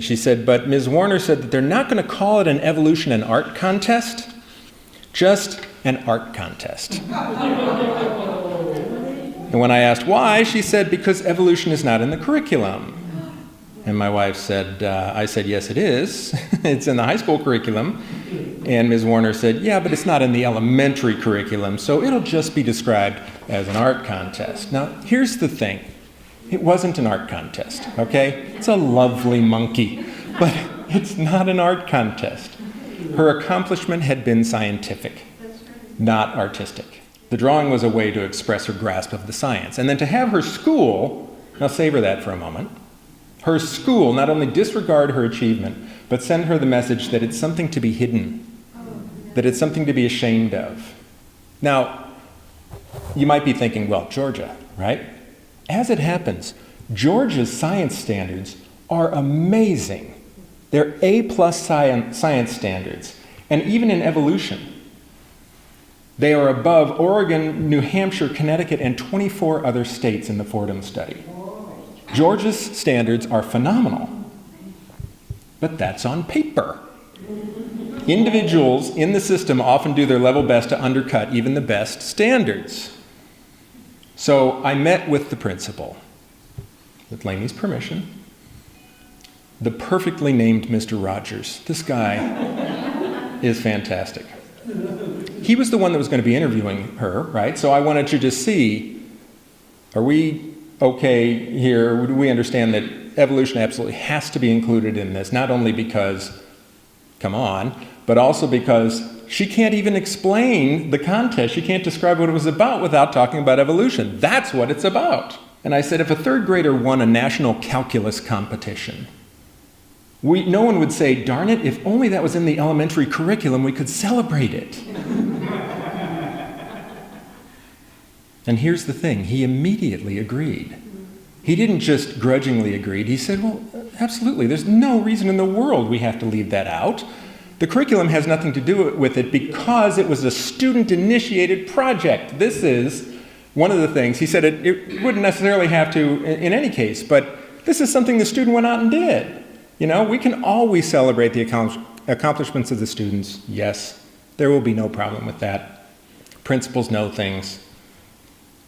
And she said, but Ms. Warner said that they're not going to call it an evolution and art contest, just an art contest. And when I asked why, she said, because evolution is not in the curriculum. And my wife said, I said, yes, it is. It's in the high school curriculum. And Ms. Warner said, yeah, but it's not in the elementary curriculum, so it'll just be described as an art contest. Now, here's the thing. It wasn't an art contest, okay? It's a lovely monkey, but it's not an art contest. Her accomplishment had been scientific, not artistic. The drawing was a way to express her grasp of the science. And then to have her school, now savor that for a moment, her school not only disregard her achievement, but send her the message that it's something to be hidden, that it's something to be ashamed of. Now, you might be thinking, well, Georgia, right? As it happens, Georgia's science standards are amazing. They're A+ science standards. And even in evolution, they are above Oregon, New Hampshire, Connecticut, and 24 other states in the Fordham study. Georgia's standards are phenomenal, but that's on paper. Individuals in the system often do their level best to undercut even the best standards. So I met with the principal, with Lainey's permission, the perfectly named Mr. Rogers. This guy is fantastic. He was the one that was going to be interviewing her, right? So I wanted to just see, are we okay here? Do we understand that evolution absolutely has to be included in this, not only because, come on, but also because she can't even explain the contest. She can't describe what it was about without talking about evolution. That's what it's about. And I said, if a third grader won a national calculus competition, no one would say, darn it, if only that was in the elementary curriculum, we could celebrate it. And here's the thing, he immediately agreed. He didn't just grudgingly agree, he said, well, absolutely, there's no reason in the world we have to leave that out. The curriculum has nothing to do with it because it was a student-initiated project. This is one of the things. He said it wouldn't necessarily have to in any case, but this is something the student went out and did. You know, we can always celebrate the accomplishments of the students. Yes, there will be no problem with that. Principals know things.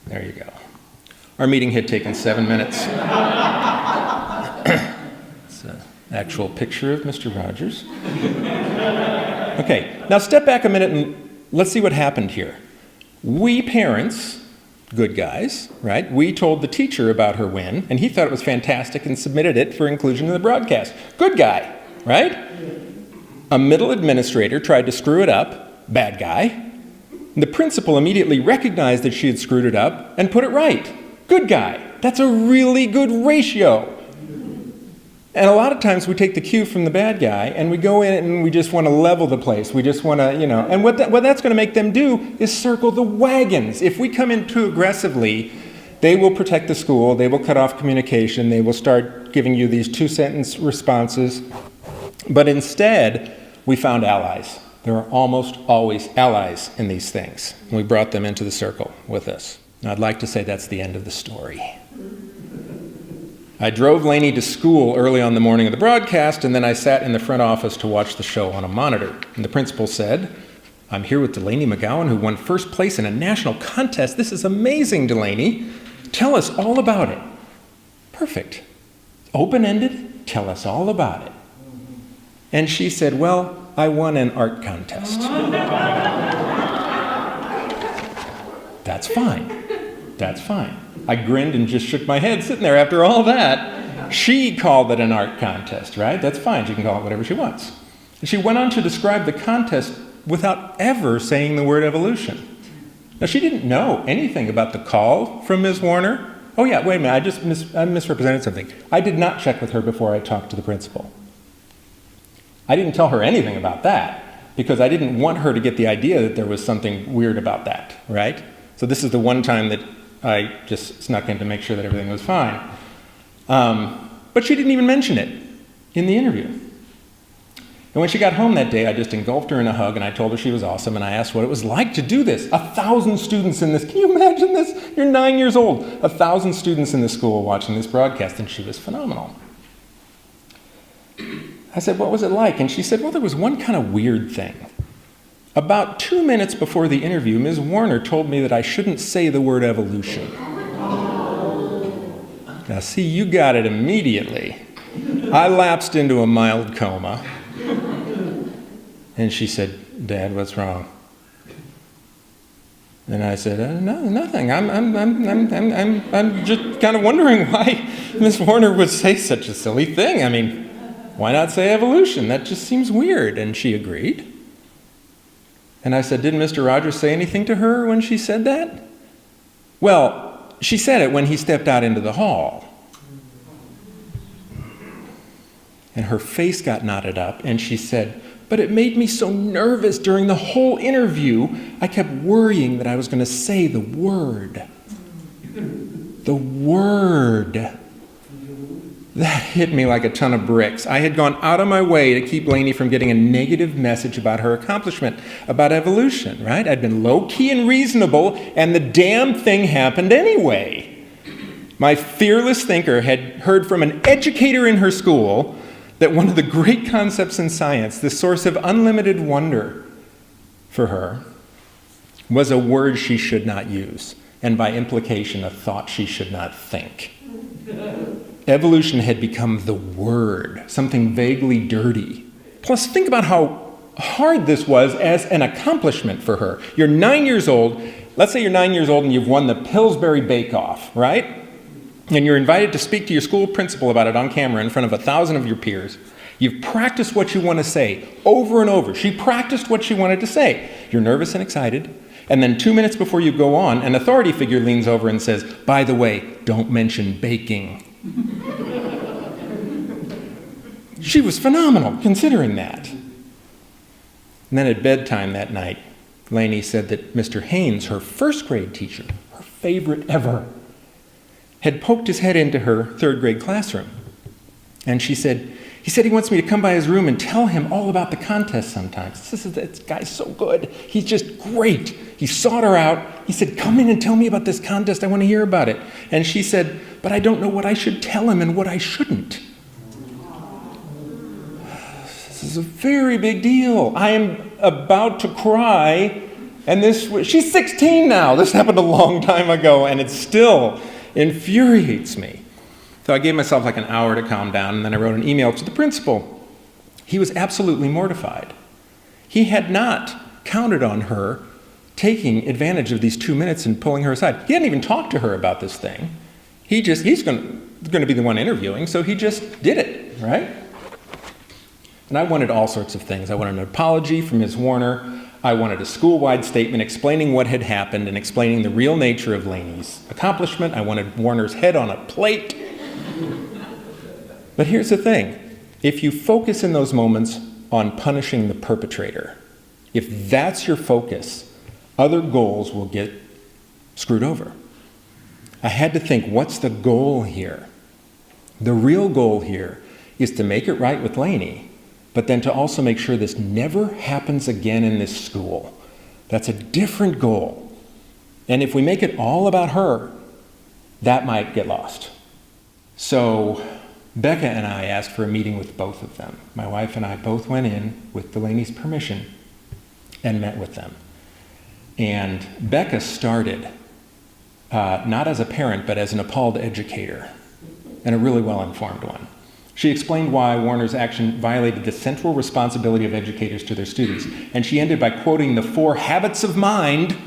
There you go. Our meeting had taken 7 minutes. It's an actual picture of Mr. Rogers. Okay, now step back a minute and let's see what happened here. We parents, good guys, right? We told the teacher about her win, and he thought it was fantastic and submitted it for inclusion in the broadcast. Good guy, right? A middle administrator tried to screw it up, bad guy. The principal immediately recognized that she had screwed it up and put it right. Good guy. That's a really good ratio. And a lot of times we take the cue from the bad guy and we go in and we just want to level the place. We just want to, and what that's going to make them do is circle the wagons. If we come in too aggressively, they will protect the school, they will cut off communication, they will start giving you these 2-sentence responses. But instead, we found allies. There are almost always allies in these things. And we brought them into the circle with us. And I'd like to say that's the end of the story. I drove Lainey to school early on the morning of the broadcast, and then I sat in the front office to watch the show on a monitor. And the principal said, I'm here with Delaney McGowan, who won first place in a national contest. This is amazing, Delaney. Tell us all about it. Perfect. Open-ended, tell us all about it. And she said, well, I won an art contest. That's fine. That's fine. I grinned and just shook my head sitting there after all that. She called it an art contest, right? That's fine. She can call it whatever she wants. And she went on to describe the contest without ever saying the word evolution. Now, she didn't know anything about the call from Ms. Warner. Oh, yeah, wait a minute. I misrepresented something. I did not check with her before I talked to the principal. I didn't tell her anything about that because I didn't want her to get the idea that there was something weird about that, right? So this is the one time that I just snuck in to make sure that everything was fine. But she didn't even mention it in the interview. And when she got home that day, I just engulfed her in a hug and I told her she was awesome and I asked what it was like to do this. 1,000 students in this, can you imagine this? You're 9 years old. 1,000 students in the school watching this broadcast, and she was phenomenal. I said, what was it like? And she said, well, there was one kind of weird thing. About 2 minutes before the interview, Ms. Warner told me that I shouldn't say the word evolution. Now, see, you got it immediately. I lapsed into a mild coma. And she said, Dad, what's wrong? And I said, no, nothing. I'm just kind of wondering why Ms. Warner would say such a silly thing. I mean, why not say evolution? That just seems weird. And she agreed. And I said, did Mr. Rogers say anything to her when she said that? Well, she said it when he stepped out into the hall. And her face got knotted up, and she said, but it made me so nervous during the whole interview, I kept worrying that I was going to say the word. The word. That hit me like a ton of bricks. I had gone out of my way to keep Lainey from getting a negative message about her accomplishment, about evolution, right? I'd been low-key and reasonable, and the damn thing happened anyway. My fearless thinker had heard from an educator in her school that one of the great concepts in science, the source of unlimited wonder for her, was a word she should not use, and by implication, a thought she should not think. Evolution had become the word, something vaguely dirty. Plus, think about how hard this was as an accomplishment for her. You're 9 years old. Let's say you're 9 years old and you've won the Pillsbury Bake-Off, right? And you're invited to speak to your school principal about it on camera in front of 1,000 of your peers. You've practiced what you want to say over and over. She practiced what she wanted to say. You're nervous and excited. And then 2 minutes before you go on, an authority figure leans over and says, by the way, don't mention baking. She was phenomenal considering that. And then at bedtime that night, Lainey said that Mr. Haynes, her first grade teacher, her favorite ever, had poked his head into her third grade classroom. And she said, he wants me to come by his room and tell him all about the contest sometimes. This guy's so good. He's just great. He sought her out. He said, come in and tell me about this contest. I want to hear about it. And she said, but I don't know what I should tell him and what I shouldn't. This is a very big deal. I am about to cry. And she's 16 now. This happened a long time ago, and it still infuriates me. So I gave myself like an hour to calm down, and then I wrote an email to the principal. He was absolutely mortified. He had not counted on her taking advantage of these 2 minutes and pulling her aside. He hadn't even talked to her about this thing. He's going to be the one interviewing, so he just did it, right? And I wanted all sorts of things. I wanted an apology from Ms. Warner. I wanted a school-wide statement explaining what had happened and explaining the real nature of Lainey's accomplishment. I wanted Warner's head on a plate. But here's the thing. If you focus in those moments on punishing the perpetrator, if that's your focus, other goals will get screwed over. I had to think, what's the goal here? The real goal here is to make it right with Lainey, but then to also make sure this never happens again in this school. That's a different goal. And if we make it all about her, that might get lost. So Becca and I asked for a meeting with both of them. My wife and I both went in with Delaney's permission and met with them. And Becca started, not as a parent, but as an appalled educator, and a really well-informed one. She explained why Warner's action violated the central responsibility of educators to their students. And she ended by quoting the 4 habits of mind,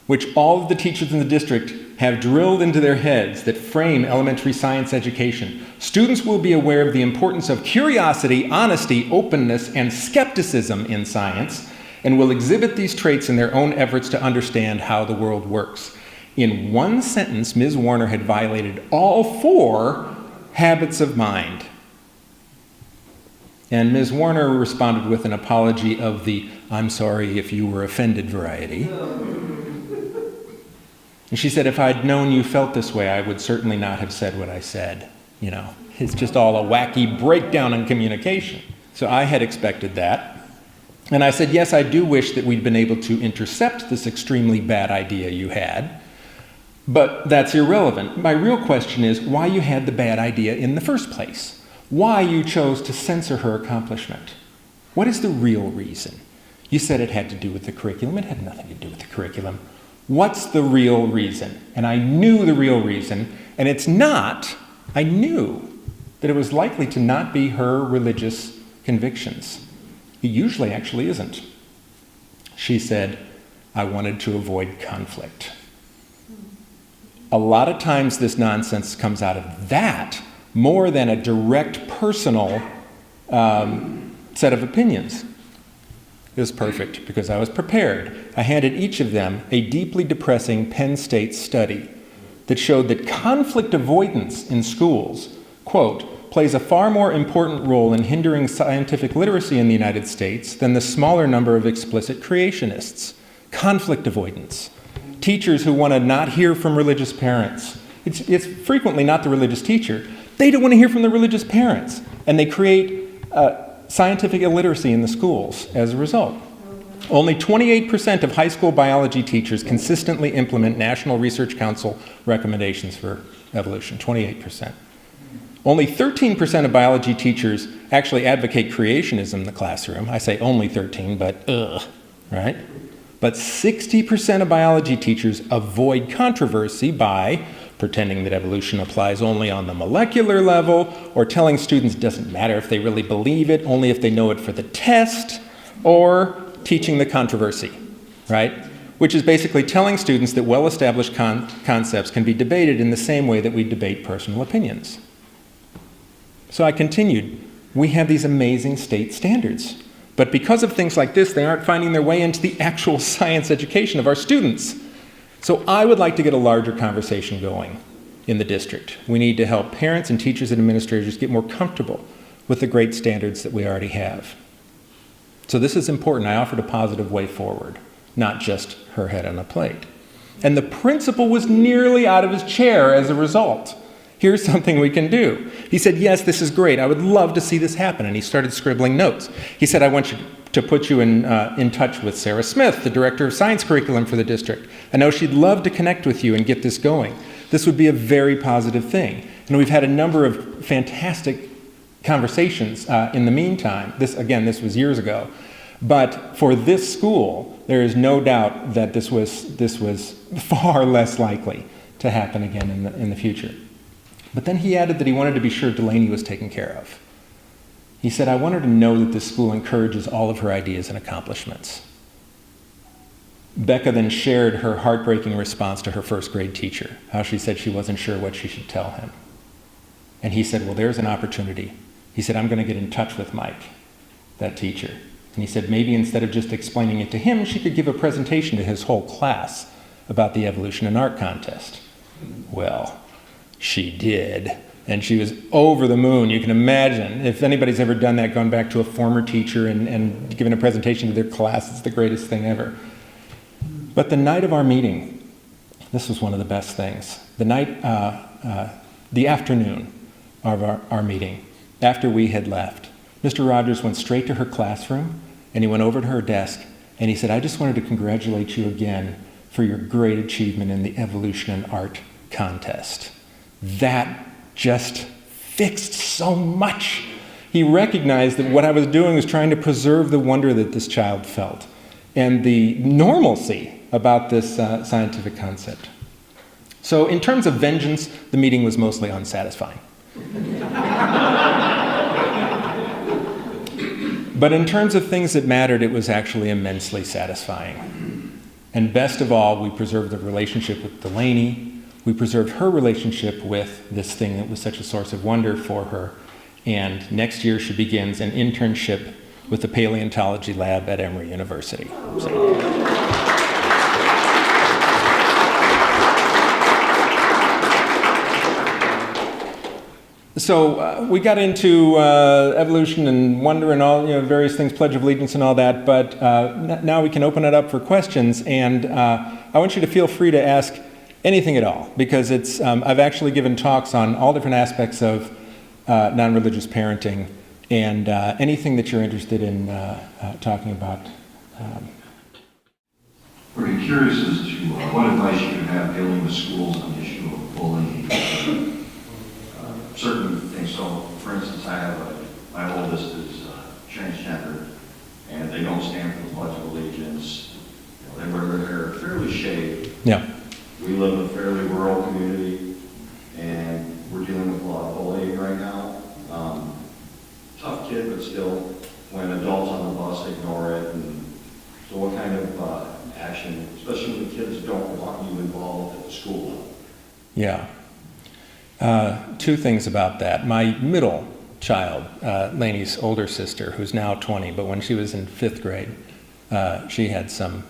which all of the teachers in the district have drilled into their heads that frame elementary science education. Students will be aware of the importance of curiosity, honesty, openness, and skepticism in science, and will exhibit these traits in their own efforts to understand how the world works. In one sentence, Ms. Warner had violated all 4 habits of mind. And Ms. Warner responded with an apology of the "I'm sorry if you were offended" variety. And she said, if I'd known you felt this way, I would certainly not have said what I said. You know, it's just all a wacky breakdown in communication. So I had expected that. And I said, yes, I do wish that we'd been able to intercept this extremely bad idea you had, but that's irrelevant. My real question is why you had the bad idea in the first place. why you chose to censor her accomplishment. What is the real reason? You said it had to do with the curriculum. It had nothing to do with the curriculum. What's the real reason? And I knew the real reason, and it's not, I knew that it was likely to not be her religious convictions. It usually actually isn't. She said, I wanted to avoid conflict. A lot of times this nonsense comes out of that more than a direct personal set of opinions. It was perfect because I was prepared. I handed each of them a deeply depressing Penn State study that showed that conflict avoidance in schools, quote, plays a far more important role in hindering scientific literacy in the United States than the smaller number of explicit creationists. Conflict avoidance. Teachers who want to not hear from religious parents. It's frequently not the religious teacher. They don't want to hear from the religious parents. And they create scientific illiteracy in the schools as a result. Only 28% of high school biology teachers consistently implement National Research Council recommendations for evolution, 28%. Only 13% of biology teachers actually advocate creationism in the classroom. I say only 13, but right? But 60% of biology teachers avoid controversy by pretending that evolution applies only on the molecular level, or telling students it doesn't matter if they really believe it, only if they know it for the test, or teaching the controversy, right? Which is basically telling students that well-established concepts can be debated in the same way that we debate personal opinions. So I continued, we have these amazing state standards, but because of things like this, they aren't finding their way into the actual science education of our students. So I would like to get a larger conversation going in the district. We need to help parents and teachers and administrators get more comfortable with the great standards that we already have. So this is important. I offered a positive way forward, not just her head on a plate. And the principal was nearly out of his chair as a result. Here's something we can do. He said, yes, this is great. I would love to see this happen. And he started scribbling notes. He said, I want you to put you in touch with Sarah Smith, the director of science curriculum for the district. I know she'd love to connect with you and get this going. This would be a very positive thing. And we've had a number of fantastic conversations in the meantime. This was years ago. But for this school, there is no doubt that this was far less likely to happen again in the future. But then he added that he wanted to be sure Delaney was taken care of. He said, I want her to know that this school encourages all of her ideas and accomplishments. Becca then shared her heartbreaking response to her first grade teacher, how she said she wasn't sure what she should tell him. And he said, well, there's an opportunity. He said, I'm going to get in touch with Mike, that teacher. And he said, maybe instead of just explaining it to him, she could give a presentation to his whole class about the evolution and art contest. Well, she did. And she was over the moon. You can imagine, if anybody's ever done that, gone back to a former teacher and given a presentation to their class, it's the greatest thing ever. But the night of our meeting, this was one of the best things. The afternoon of our meeting, after we had left, Mr. Rogers went straight to her classroom, and he went over to her desk, and he said, I just wanted to congratulate you again for your great achievement in the evolution and art contest. That just fixed so much. He recognized that what I was doing was trying to preserve the wonder that this child felt and the normalcy about this scientific concept. So in terms of vengeance, the meeting was mostly unsatisfying. But in terms of things that mattered, it was actually immensely satisfying. And best of all, we preserved the relationship with Delaney. We preserved her relationship with this thing that was such a source of wonder for her. And next year she begins an internship with the paleontology lab at Emory University. So we got into evolution and wonder and all, various things, Pledge of Allegiance and all that, but now we can open it up for questions. And I want you to feel free to ask anything at all, because I've actually given talks on all different aspects of non-religious parenting, and anything that you're interested in talking about. Very curious as to what advice you have dealing with schools on the issue of bullying. certain things. So, for instance, my oldest is transgender, and they don't stand for the Pledge of Allegiance. They wear their hair fairly shaved. Yeah. We live in a fairly rural community, and we're dealing with a lot of bullying right now. Tough kid, but still, when adults on the bus ignore it, and so what kind of action, especially when the kids don't want you involved at the school level? Yeah. Two things about that. My middle child, Lainey's older sister, who's now 20, but when she was in 5th grade, she had some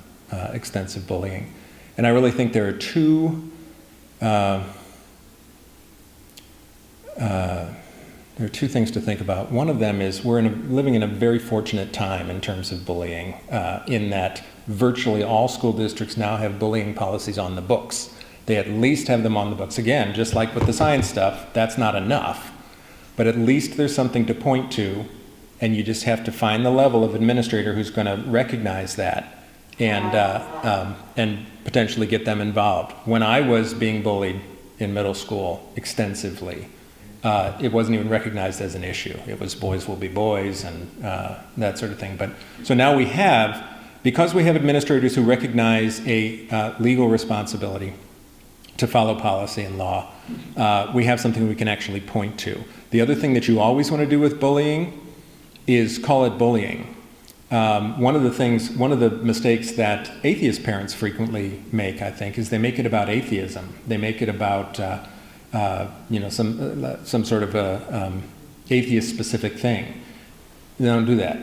extensive bullying. And I really think there are two things to think about. One of them is we're living in a very fortunate time in terms of bullying, in that virtually all school districts now have bullying policies on the books. They at least have them on the books. Again, just like with the science stuff, that's not enough. But at least there's something to point to, and you just have to find the level of administrator who's going to recognize that and potentially get them involved. When I was being bullied in middle school extensively, it wasn't even recognized as an issue. It was boys will be boys and that sort of thing. But so now we have, because we have administrators who recognize a legal responsibility to follow policy and law, we have something we can actually point to. The other thing that you always want to do with bullying is call it bullying. One of the mistakes that atheist parents frequently make, I think, is they make it about atheism. They make it about some sort of a atheist-specific thing. You don't do that.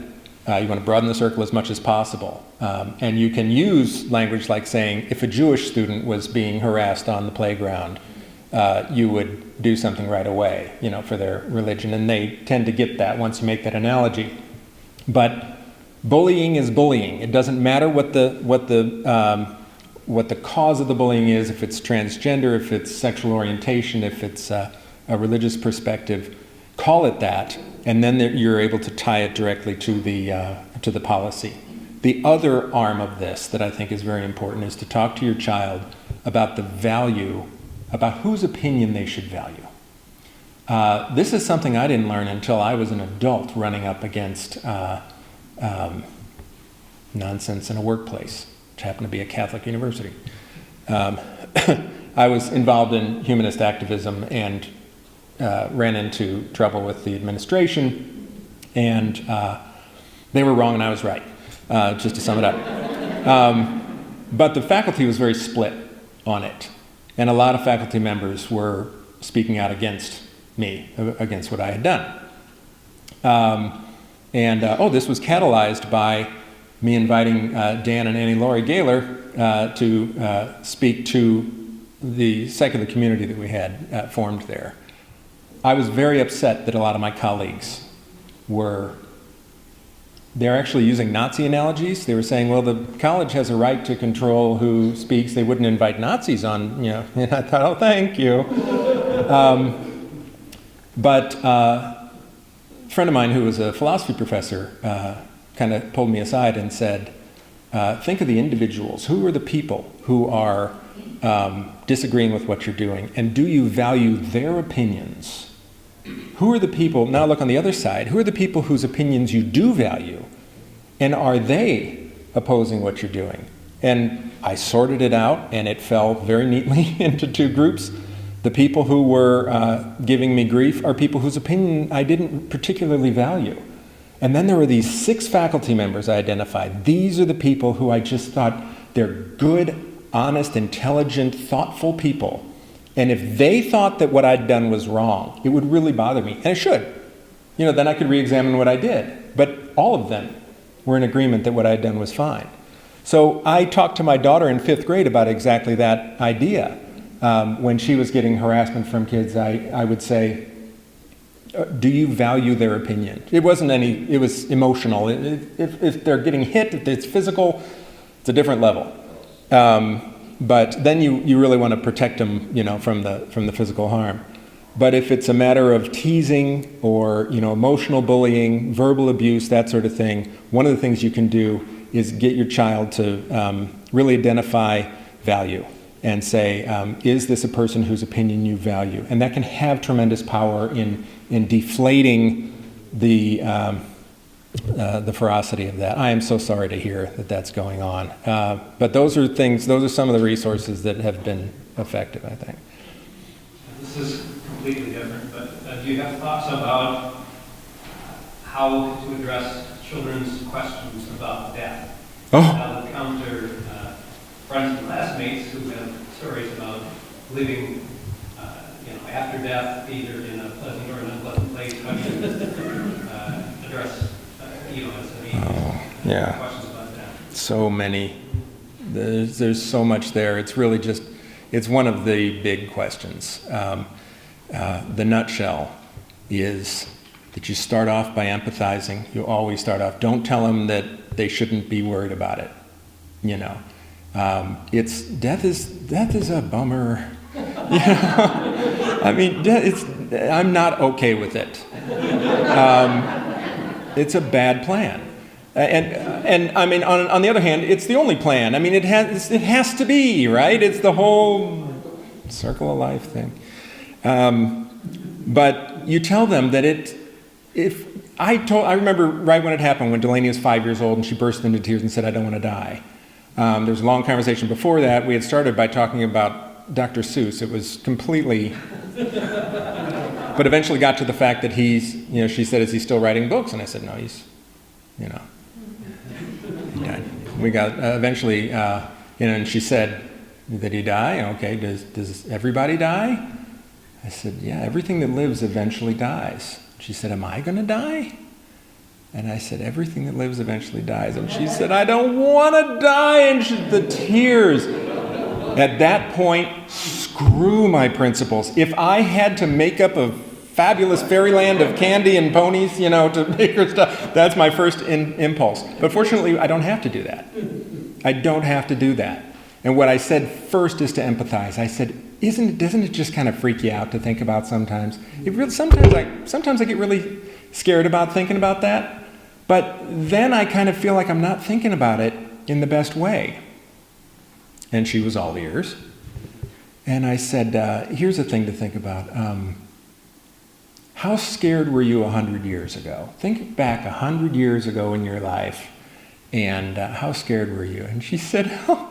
You want to broaden the circle as much as possible. And you can use language like saying, if a Jewish student was being harassed on the playground, you would do something right away, for their religion. And they tend to get that once you make that analogy. But bullying is bullying. It doesn't matter what the cause of the bullying is, if it's transgender, if it's sexual orientation, if it's a religious perspective. Call it that, and then you're able to tie it directly to the policy. The other arm of this that I think is very important is to talk to your child about the value, about whose opinion they should value. This is something I didn't learn until I was an adult running up against nonsense in a workplace, which happened to be a Catholic university. I was involved in humanist activism and ran into trouble with the administration, and they were wrong and I was right, just to sum it up. But the faculty was very split on it, and a lot of faculty members were speaking out against me, against what I had done. This was catalyzed by me inviting Dan and Annie Laurie Gaylor to speak to the secular community that we had formed there. I was very upset that a lot of my colleagues they're actually using Nazi analogies. They were saying, well, the college has a right to control who speaks. They wouldn't invite Nazis on, and I thought, oh, thank you. But a friend of mine who was a philosophy professor kind of pulled me aside and said, think of the individuals. Who are the people who are disagreeing with what you're doing? And do you value their opinions? Who are the people, now look on the other side, who are the people whose opinions you do value? And are they opposing what you're doing? And I sorted it out, and it fell very neatly into two groups. The people who were giving me grief are people whose opinion I didn't particularly value. And then there were these 6 faculty members I identified. These are the people who I just thought they're good, honest, intelligent, thoughtful people. And if they thought that what I'd done was wrong, it would really bother me. And it should. Then I could re-examine what I did. But all of them were in agreement that what I'd done was fine. So I talked to my daughter in 5th grade about exactly that idea. When she was getting harassment from kids, I would say, do you value their opinion? It was emotional. If they're getting hit, if it's physical, it's a different level. But then you really want to protect them, from the physical harm. But if it's a matter of teasing or, emotional bullying, verbal abuse, that sort of thing, one of the things you can do is get your child to really identify value. and say, is this a person whose opinion you value? And that can have tremendous power in deflating the ferocity of that. I am so sorry to hear that that's going on. But those are some of the resources that have been effective, I think. This is completely different, but do you have thoughts about how to address children's questions about death? How to counter friends and classmates who have stories about living after death, either in a pleasant or an unpleasant place? How do you address questions about that? So many. There's so much there. It's really just, it's one of the big questions. The nutshell is that you start off by empathizing. You always start off. Don't tell them that they shouldn't be worried about it. Death is a bummer. I mean, I'm not okay with it. It's a bad plan. And I mean, on the other hand, it's the only plan. I mean, it has to be, right? It's the whole circle of life thing. But you tell them that I remember right when it happened, when Delaney was 5 years old and she burst into tears and said, "I don't want to die." There was a long conversation before that. We had started by talking about Dr. Seuss. It was completely, but eventually got to the fact that she said, "Is he still writing books?" And I said, "No, he's, he died." We got, eventually, and she said, "Did he die? Okay, does everybody die?" I said, "Yeah, everything that lives eventually dies." She said, "Am I going to die?" And I said, "Everything that lives eventually dies." And she said, "I don't want to die." And the tears. At that point, screw my principles. If I had to make up a fabulous fairyland of candy and ponies, to make her stuff, that's my first impulse. But fortunately, I don't have to do that. I don't have to do that. And what I said first is to empathize. I said, doesn't it just kind of freak you out to think about sometimes? Sometimes I get really scared about thinking about that. But then I kind of feel like I'm not thinking about it in the best way. And she was all ears. And I said, here's a thing to think about. How scared were you 100 years ago? Think back 100 years ago in your life, and how scared were you? And she said, "Oh,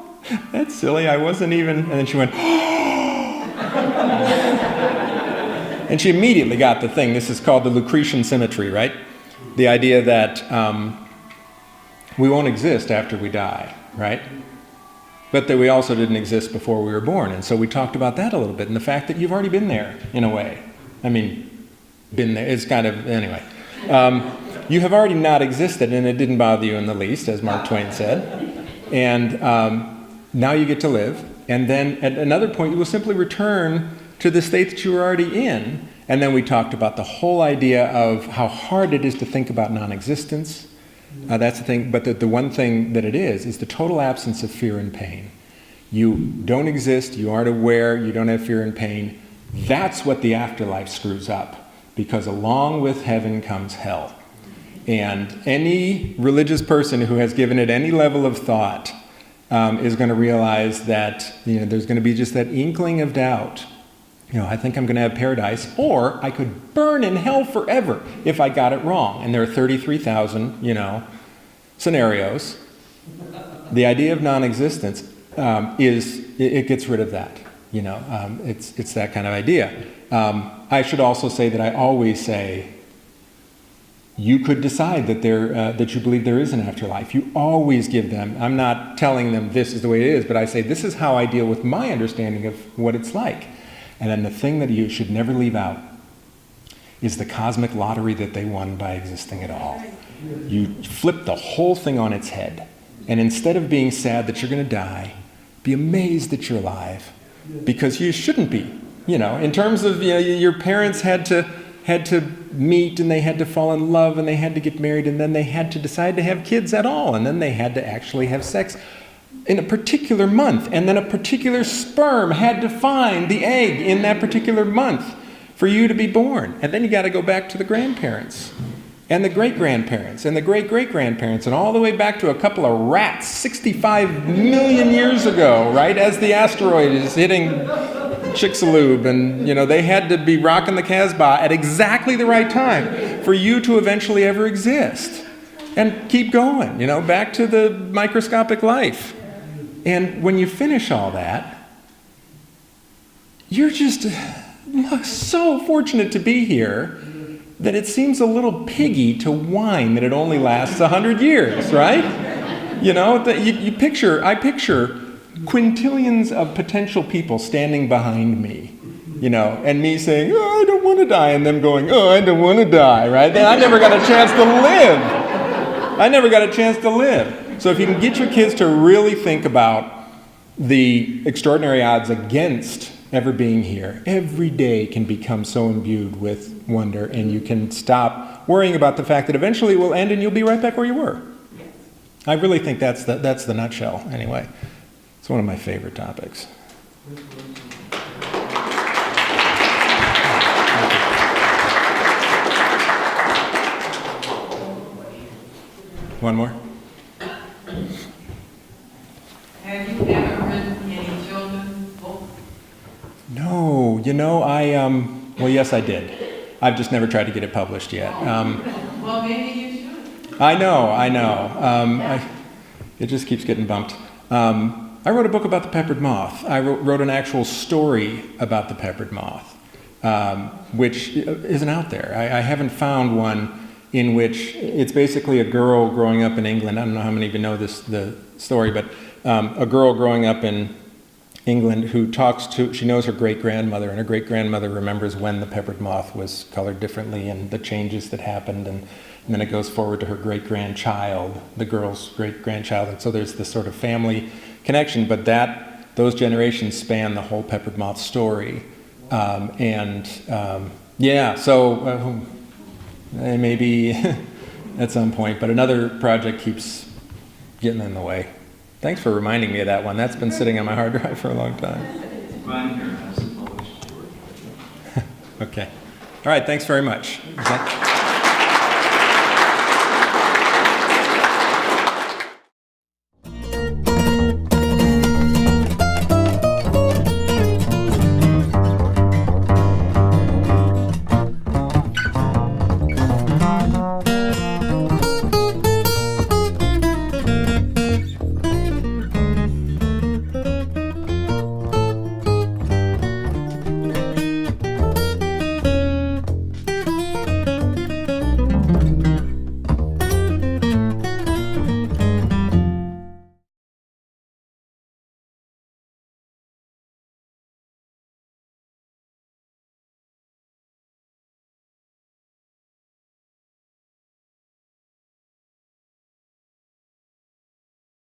that's silly, I wasn't even..." And then she went, and she immediately got the thing. This is called the Lucretian symmetry, right? The idea that we won't exist after we die, right? But that we also didn't exist before we were born. And so we talked about that a little bit, and the fact that you've already been there, in a way. I mean, been there, it's kind of, anyway. You have already not existed, and it didn't bother you in the least, as Mark Twain said. And now you get to live, and then at another point you will simply return to the state that you were already in. And then we talked about the whole idea of how hard it is to think about non-existence. That's the thing, but the one thing that it is the total absence of fear and pain. You don't exist, you aren't aware, you don't have fear and pain. That's what the afterlife screws up, because along with heaven comes hell. And any religious person who has given it any level of thought is going to realize that there's going to be just that inkling of doubt. I think I'm going to have paradise, or I could burn in hell forever if I got it wrong. And there are 33,000, scenarios. The idea of non-existence it gets rid of that. It's that kind of idea. I should also say that I always say, you could decide that you believe there is an afterlife. You always give them. I'm not telling them this is the way it is, but I say this is how I deal with my understanding of what it's like. And then the thing that you should never leave out is the cosmic lottery that they won by existing at all. You flip the whole thing on its head. And instead of being sad that you're going to die, be amazed that you're alive. Because you shouldn't be. In terms of, your parents had to meet, and they had to fall in love, and they had to get married, and then they had to decide to have kids at all, and then they had to actually have sex in a particular month, and then a particular sperm had to find the egg in that particular month for you to be born. And then you got to go back to the grandparents. and the great-grandparents, and the great-great-grandparents, and all the way back to a couple of rats 65 million years ago, right, as the asteroid is hitting Chicxulub, and, you know, they had to be rocking the Casbah at exactly the right time for you to eventually ever exist. And keep going, you know, back to the microscopic life. And when you finish all that, you're just so fortunate to be here that it seems a little piggy to whine that it only lasts 100 years, right? You know, I picture quintillions of potential people standing behind me, you know, and me saying, oh, I don't want to die, and them going, oh, I don't want to die, right? Then I never got a chance to live. So if you can get your kids to really think about the extraordinary odds against ever being here, every day can become so imbued with wonder, and you can stop worrying about the fact that eventually it will end and you'll be right back where you were. I really think that's the nutshell, anyway. It's one of my favorite topics. One more? Have you ever written any children's book? No, you know, well, yes, I did. I've just never tried to get it published yet. Well, maybe you should. I know. It just keeps getting bumped. I wrote a book about the peppered moth. I wrote an actual story about the peppered moth, which isn't out there. I haven't found one in which it's basically a girl growing up in England. I don't know how many of you know the story, but a girl growing up in England who she knows her great-grandmother, and her great-grandmother remembers when the peppered moth was colored differently and the changes that happened, and then it goes forward to her great-grandchild, the girl's great-grandchild, and so there's this sort of family connection, but those generations span the whole peppered moth story. So maybe at some point, but another project keeps getting in the way. Thanks for reminding me of that one. That's been sitting on my hard drive for a long time. Mine here has published. Okay. All right, thanks very much.